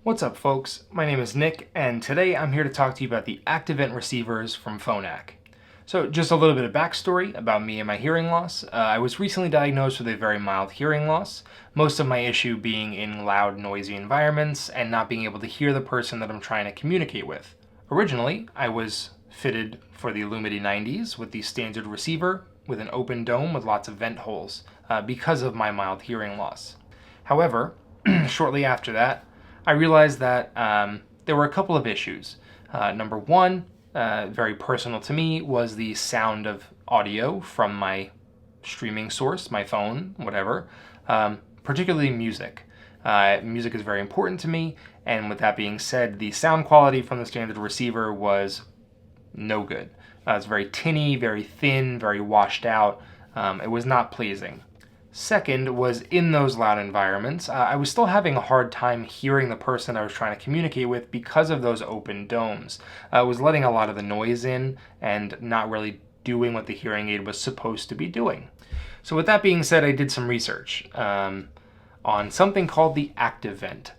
What's up, folks? My name is Nick, and today I'm here to talk to you about the ActiveVent receivers from Phonak. So just a little bit of backstory about me and my hearing loss. I was recently diagnosed with a very mild hearing loss, most of my issue being in loud, noisy environments and not being able to hear the person that I'm trying to communicate with. Originally, I was fitted for the Lumity 90s with the standard receiver with an open dome with lots of vent holes because of my mild hearing loss. However, shortly after that, I realized that there were a couple of issues. Number one, very personal to me, was the sound of audio from my streaming source, my phone, whatever, particularly music. Music is very important to me, and with that being said, the sound quality from the standard receiver was no good. It's very tinny, very thin, very washed out. It was not pleasing. Second was in those loud environments, I was still having a hard time hearing the person I was trying to communicate with because of those open domes. I was letting a lot of the noise in and not really doing what the hearing aid was supposed to be doing. So with that being said, I did some research on something called the ActiveVent.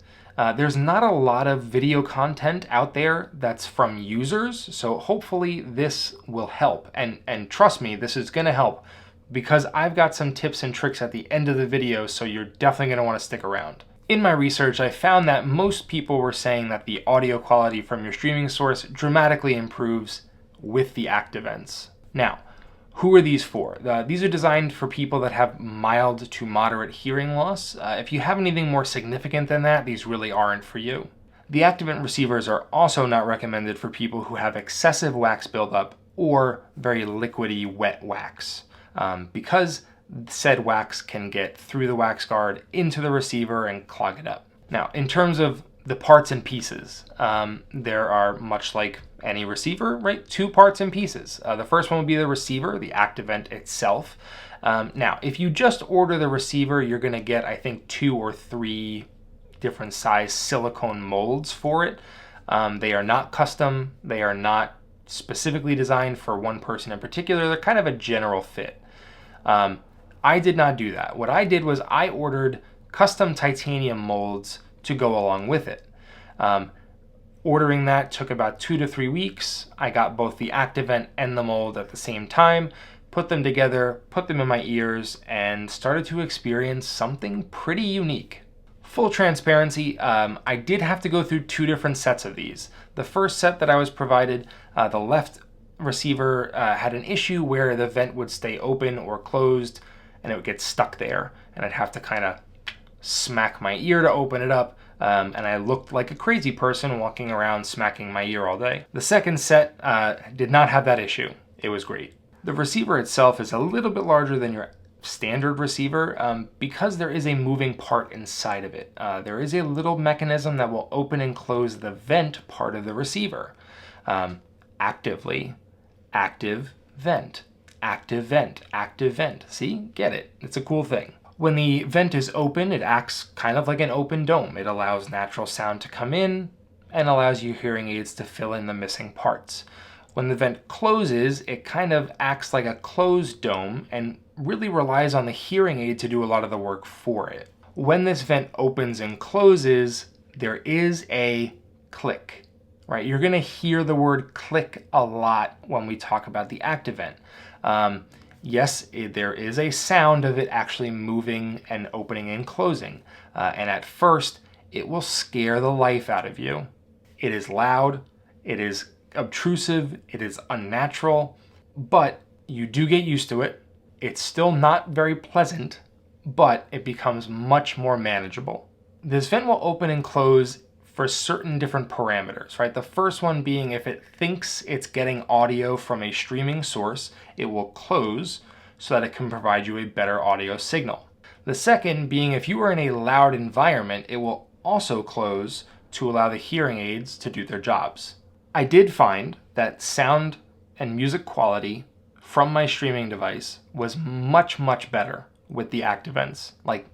There's not a lot of video content out there that's from users, so hopefully this will help. And trust me, this is going to help, because I've got some tips and tricks at the end of the video, so you're definitely going to want to stick around. In my research, I found that most people were saying that the audio quality from your streaming source dramatically improves with the ActiveVents. Now, who are these for? These are designed for people that have mild to moderate hearing loss. If you have anything more significant than that, these really aren't for you. The ActiveVent receivers are also not recommended for people who have excessive wax buildup or very liquidy wet wax. Because said wax can get through the wax guard into the receiver and clog it up. Now, in terms of the parts and pieces, there are, much like any receiver, right, two parts and pieces. The first one would be the receiver, the ActiveVent itself. Now, if you just order the receiver, you're going to get, I think, 2 or 3 different size silicone molds for it. They are not custom. They are not specifically designed for one person in particular. They're kind of a general fit. I did not do that. What I did was I ordered custom titanium molds to go along with it. Ordering that took about 2 to 3 weeks. I got both the ActiveVent and the mold at the same time, put them together, put them in my ears, and started to experience something pretty unique. Full transparency, I did have to go through 2 different sets of these. The first set that I was provided, the left receiver had an issue where the vent would stay open or closed and it would get stuck there, and I'd have to kind of smack my ear to open it up, and I looked like a crazy person walking around smacking my ear all day. The second set did not have that issue. It was great. The receiver itself is a little bit larger than your standard receiver because there is a moving part inside of it. There is a little mechanism that will open and close the vent part of the receiver. Actively, active vent, active vent, active vent. See, get it? It's a cool thing. When the vent is open, it acts kind of like an open dome. It allows natural sound to come in and allows your hearing aids to fill in the missing parts. When the vent closes, it kind of acts like a closed dome and really relies on the hearing aid to do a lot of the work for it. When this vent opens and closes, there is a click. Right, you're going to hear the word click a lot when we talk about the ActiveVent. Yes, there is a sound of it actually moving and opening and closing. And at first, it will scare the life out of you. It is loud, it is obtrusive, it is unnatural, but you do get used to it. It's still not very pleasant, but it becomes much more manageable. This vent will open and close for certain different parameters, right? The first one being if it thinks it's getting audio from a streaming source, it will close so that it can provide you a better audio signal. The second being if you are in a loud environment, it will also close to allow the hearing aids to do their jobs. I did find that sound and music quality from my streaming device was much, much better with the ActiveVents. Like,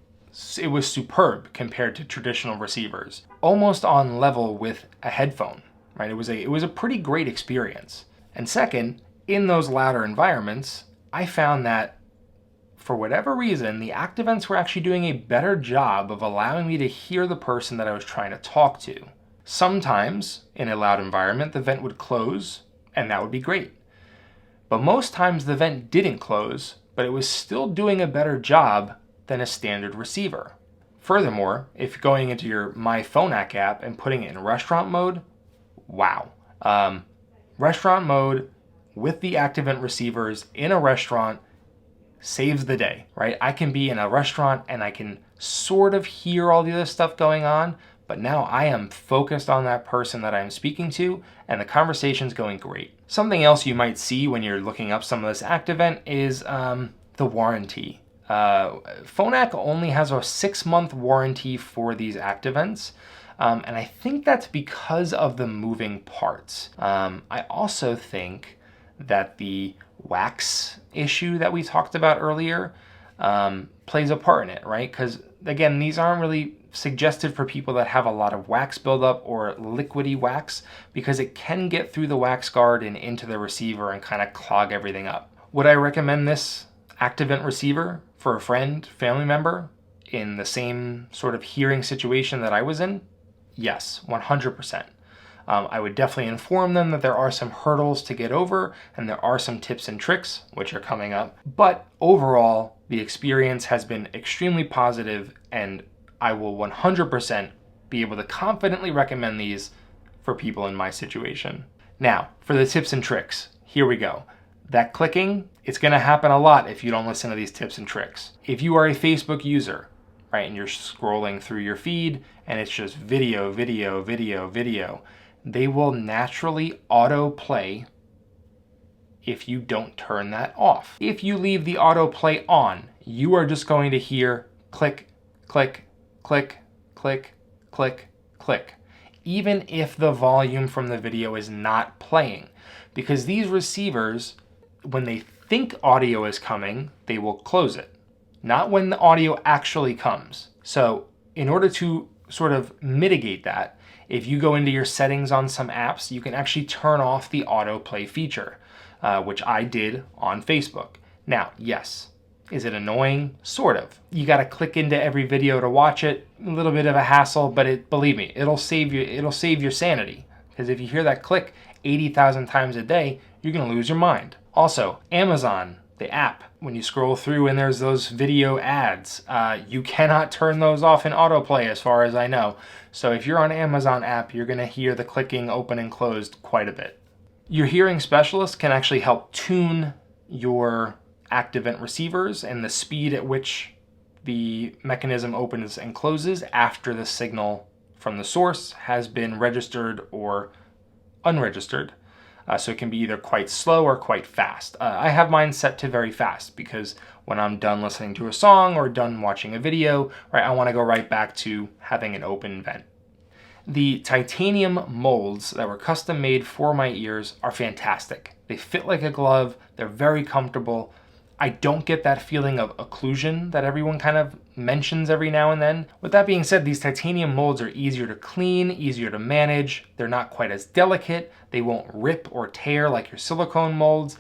it was superb compared to traditional receivers, almost on level with a headphone, right? It was a pretty great experience. And second, in those louder environments, I found that for whatever reason, the ActiveVents were actually doing a better job of allowing me to hear the person that I was trying to talk to. Sometimes, in a loud environment, the vent would close, and that would be great. But most times the vent didn't close, but it was still doing a better job than a standard receiver. Furthermore, if going into your My Phonak app and putting it in restaurant mode, wow. Restaurant mode with the ActiveVent receivers in a restaurant saves the day, right? I can be in a restaurant and I can sort of hear all the other stuff going on, but now I am focused on that person that I'm speaking to and the conversation's going great. Something else you might see when you're looking up some of this ActiveVent is the warranty. Phonak only has a 6-month warranty for these ActiveVents, and I think that's because of the moving parts. I also think that the wax issue that we talked about earlier plays a part in it, right? Because again, these aren't really suggested for people that have a lot of wax buildup or liquidy wax, because it can get through the wax guard and into the receiver and kind of clog everything up. Would I recommend this ActiveVent receiver for a friend, family member in the same sort of hearing situation that I was in? Yes, 100%. I would definitely inform them that there are some hurdles to get over and there are some tips and tricks which are coming up. But overall, the experience has been extremely positive, and I will 100% be able to confidently recommend these for people in my situation. Now, for the tips and tricks, here we go. That clicking, it's going to happen a lot if you don't listen to these tips and tricks. If you are a Facebook user, right, and you're scrolling through your feed and it's just video, video, video, video, they will naturally autoplay if you don't turn that off. If you leave the autoplay on, you are just going to hear click, click, click, click, click, click, even if the volume from the video is not playing. Because these receivers, when they think audio is coming, they will close it, not when the audio actually comes. So in order to sort of mitigate that, if you go into your settings on some apps, you can actually turn off the autoplay feature, which I did on Facebook. Now, yes, is it annoying? Sort of. You got to click into every video to watch it. A little bit of a hassle, but believe me, it'll save you. It'll save your sanity. Because if you hear that click 80,000 times a day, you're going to lose your mind. Also, Amazon, the app, when you scroll through and there's those video ads, you cannot turn those off in autoplay as far as I know. So if you're on Amazon app, you're going to hear the clicking open and closed quite a bit. Your hearing specialist can actually help tune your ActiveVent receivers and the speed at which the mechanism opens and closes after the signal from the source has been registered or unregistered. So it can be either quite slow or quite fast. I have mine set to very fast because when I'm done listening to a song or done watching a video, right, I want to go right back to having an open vent. The titanium molds that were custom made for my ears are fantastic. They fit like a glove. They're very comfortable. I don't get that feeling of occlusion that everyone kind of mentions every now and then. With that being said, these titanium molds are easier to clean, easier to manage. They're not quite as delicate. They won't rip or tear like your silicone molds.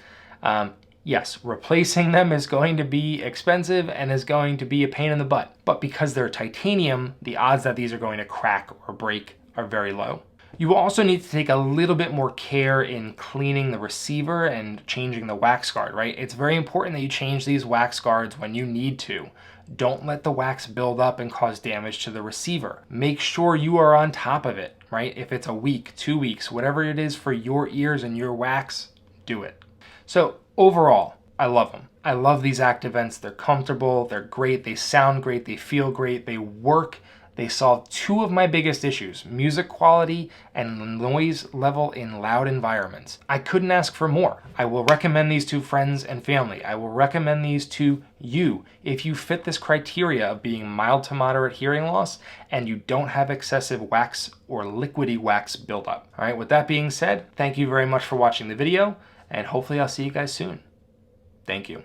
Yes, replacing them is going to be expensive and is going to be a pain in the butt. But because they're titanium, the odds that these are going to crack or break are very low. You will also need to take a little bit more care in cleaning the receiver and changing the wax guard, right? It's very important that you change these wax guards when you need to. Don't let the wax build up and cause damage to the receiver. Make sure you are on top of it, right? If it's a week, 2 weeks, whatever it is for your ears and your wax, do it. So overall, I love them. I love these ActiveVents. They're comfortable, they're great, they sound great, they feel great, they work. They solve two of my biggest issues, music quality and noise level in loud environments. I couldn't ask for more. I will recommend these to friends and family. I will recommend these to you if you fit this criteria of being mild to moderate hearing loss and you don't have excessive wax or liquidy wax buildup. All right, with that being said, thank you very much for watching the video, and hopefully I'll see you guys soon. Thank you.